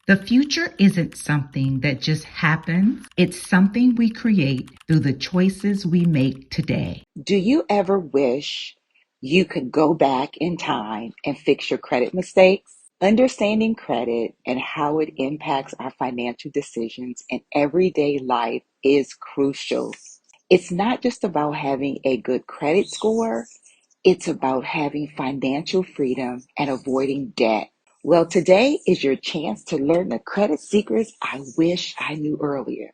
The future isn't something that just happens. It's something we create through the choices we make today. Do you ever wish you could go back in time and fix your credit mistakes? Understanding credit and how it impacts our financial decisions in everyday life is crucial. It's not just about having a good credit score, it's about having financial freedom and avoiding debt. Well, today is your chance to learn the credit secrets I wish I knew earlier.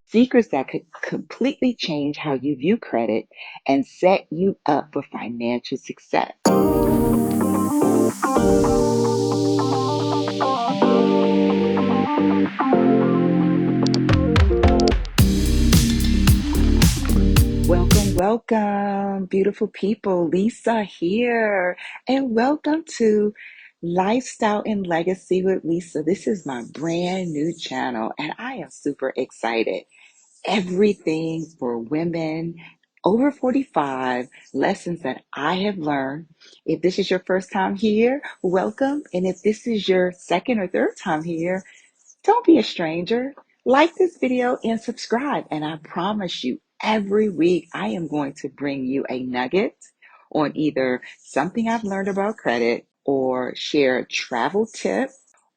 Secrets that could completely change how you view credit and set you up for financial success. Welcome, beautiful people. Lisa here, and welcome to Lifestyle and Legacy with Lisa. This is my brand new channel, and I am super excited. Everything for women over 45, lessons that I have learned. If this is your first time here, welcome. And if this is your second or third time here, don't be a stranger. Like this video and subscribe. And I promise you, every week I am going to bring you a nugget on either something I've learned about credit or share a travel tip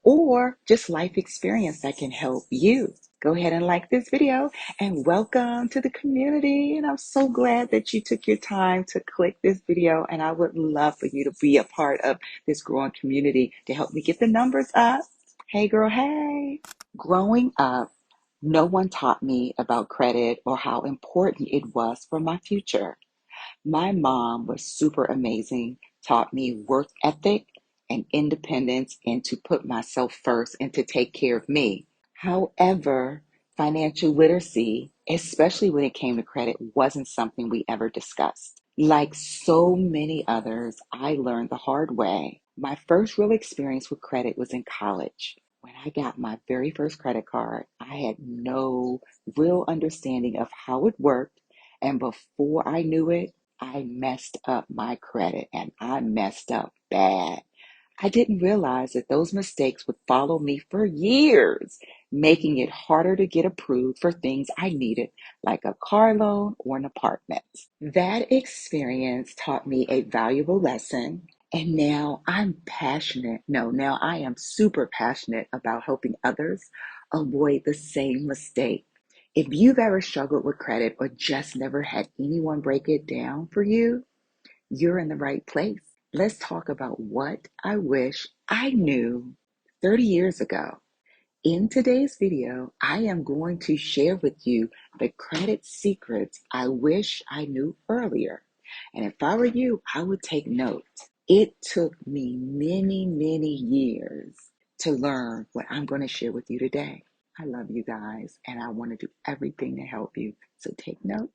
or just life experience that can help you. Go ahead and like this video and welcome to the community. And I'm so glad that you took your time to click this video. And I would love for you to be a part of this growing community to help me get the numbers up. Hey girl, hey. Growing up, no one taught me about credit or how important it was for my future. My mom was super amazing, taught me work ethic and independence and to put myself first and to take care of me. However, financial literacy, especially when it came to credit, wasn't something we ever discussed. Like so many others, I learned the hard way. My first real experience with credit was in college. When I got my very first credit card, I had no real understanding of how it worked. And before I knew it, I messed up my credit and I messed up bad. I didn't realize that those mistakes would follow me for years, making it harder to get approved for things I needed, like a car loan or an apartment. That experience taught me a valuable lesson, and now now I am super passionate about helping others avoid the same mistake. If you've ever struggled with credit or just never had anyone break it down for you, you're in the right place. Let's talk about what I wish I knew 30 years ago. In today's video, I am going to share with you the credit secrets I wish I knew earlier. And if I were you, I would take note. It took me many, many years to learn what I'm going to share with you today. I love you guys, and I want to do everything to help you. So take notes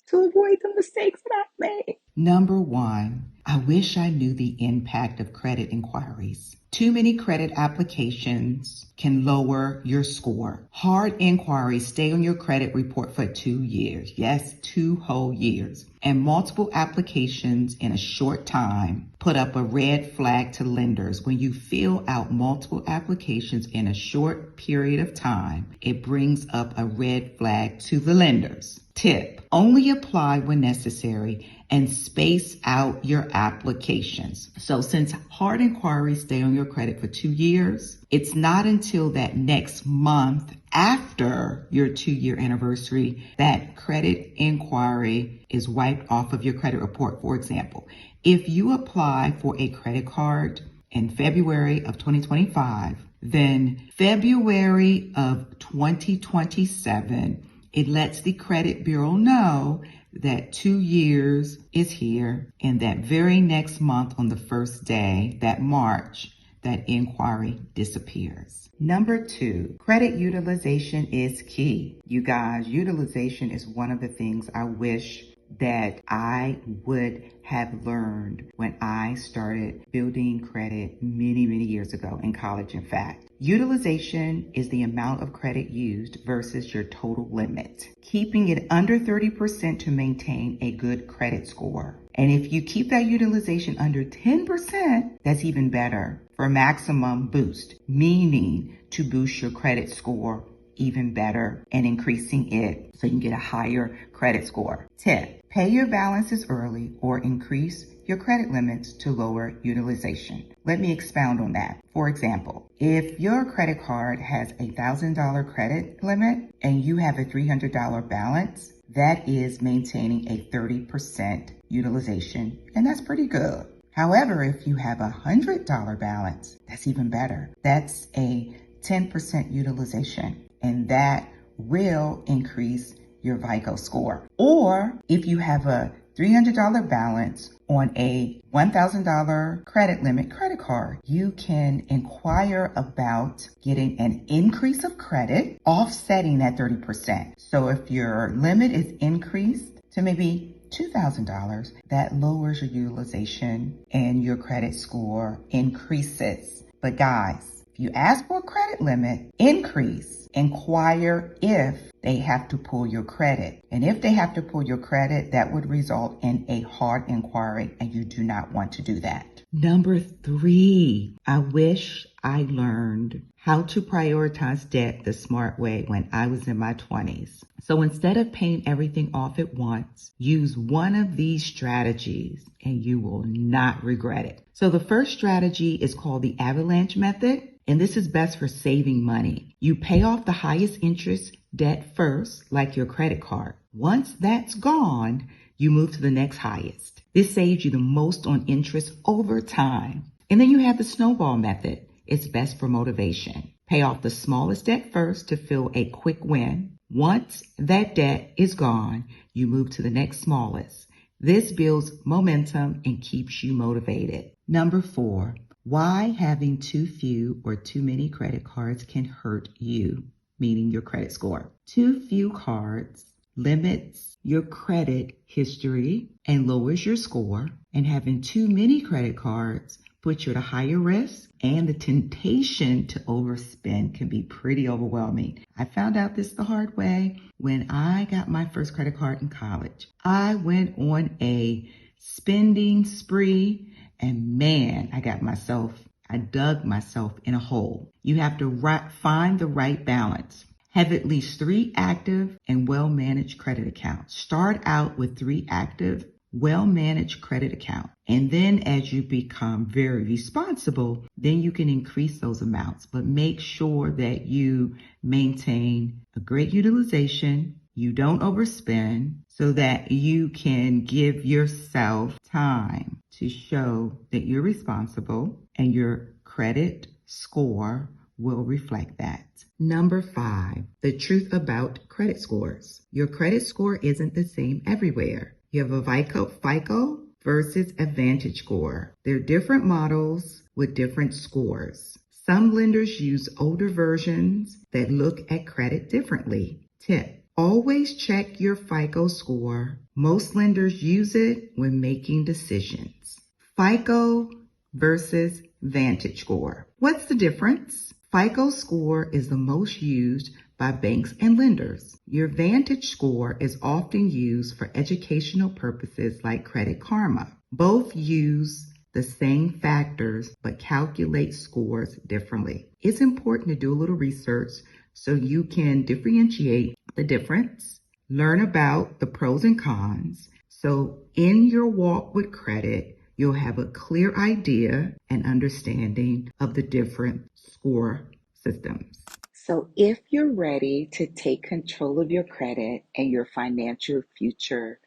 to avoid the mistakes that I've made. Number one, I wish I knew the impact of credit inquiries. Too many credit applications can lower your score. Hard inquiries stay on your credit report for 2 years. Yes, 2 whole years. And multiple applications in a short time put up a red flag to lenders. When you fill out multiple applications in a short period of time, it brings up a red flag to the lenders. Tip: only apply when necessary and space out your applications. So since hard inquiries stay on your credit for 2 years, it's not until that next month after your 2-year anniversary that credit inquiry is wiped off of your credit report. For example, if you apply for a credit card in February of 2025, then February of 2027, it lets the credit bureau know that 2 years is here, and that very next month on the first day, that March, that inquiry disappears. Number two, credit utilization is key. You guys, utilization is one of the things I wish that I would have learned when I started building credit many, many years ago in college, in fact. Utilization is the amount of credit used versus your total limit. Keeping it under 30% to maintain a good credit score. And if you keep that utilization under 10%, that's even better for maximum boost, meaning to boost your credit score even better and increasing it so you can get a higher credit score. Tip, pay your balances early or increase your credit limits to lower utilization. Let me expound on that. For example, if your credit card has a $1,000 credit limit and you have a $300 balance, that is maintaining a 30% utilization, and that's pretty good. However, if you have a $100 balance, that's even better. That's a 10% utilization, and that will increase your FICO score. Or if you have a $300 balance on a $1,000 credit limit credit card, you can inquire about getting an increase of credit, offsetting that 30%. So if your limit is increased to maybe $2,000, that lowers your utilization and your credit score increases. But guys, if you ask for a credit limit increase, inquire if they have to pull your credit. And if they have to pull your credit, that would result in a hard inquiry, and you do not want to do that. Number 3, I wish I learned how to prioritize debt the smart way when I was in my 20s. So instead of paying everything off at once, use one of these strategies and you will not regret it. So the first strategy is called the avalanche method, and this is best for saving money. You pay off the highest interest debt first, like your credit card. Once that's gone, you move to the next highest. This saves you the most on interest over time. And then you have the snowball method. It's best for motivation. Pay off the smallest debt first to feel a quick win. Once that debt is gone, you move to the next smallest. This builds momentum and keeps you motivated. Number 4, why having too few or too many credit cards can hurt you, meaning your credit score. Too few cards limits your credit history and lowers your score, and having too many credit cards puts you at a higher risk, and the temptation to overspend can be pretty overwhelming. I found out this the hard way when I got my first credit card in college. I went on a spending spree, and man, I dug myself in a hole. You have to find the right balance. Have at least 3 active and well-managed credit accounts. Start out with 3 active, well-managed credit accounts. And then as you become very responsible, then you can increase those amounts. But make sure that you maintain a great utilization, you don't overspend, so that you can give yourself time to show that you're responsible and your credit score will reflect that. Number 5, the truth about credit scores. Your credit score isn't the same everywhere. You have a FICO versus a Vantage score. They're different models with different scores. Some lenders use older versions that look at credit differently. Tip, always check your FICO score. Most lenders use it when making decisions. FICO versus Vantage score. What's the difference? FICO score is the most used by banks and lenders. Your Vantage score is often used for educational purposes like Credit Karma. Both use the same factors but calculate scores differently. It's important to do a little research so you can differentiate the difference, learn about the pros and cons. So in your walk with credit, you'll have a clear idea and understanding of the different score systems. So if you're ready to take control of your credit and your financial future,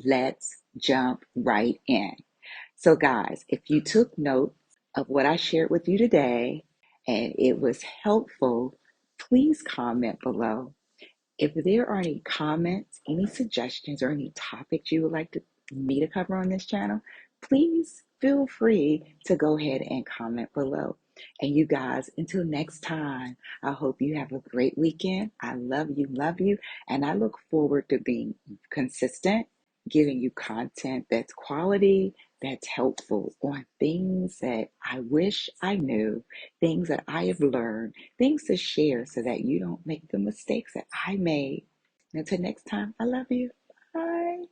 let's jump right in. So guys, if you took notes of what I shared with you today and it was helpful, please comment below. If there are any comments, any suggestions, or any topics you would like me to cover on this channel, please feel free to go ahead and comment below. And you guys, until next time, I hope you have a great weekend. I love you, and I look forward to being consistent, giving you content that's quality, that's helpful on things that I wish I knew, things that I have learned, things to share so that you don't make the mistakes that I made. Until next time, I love you. Bye.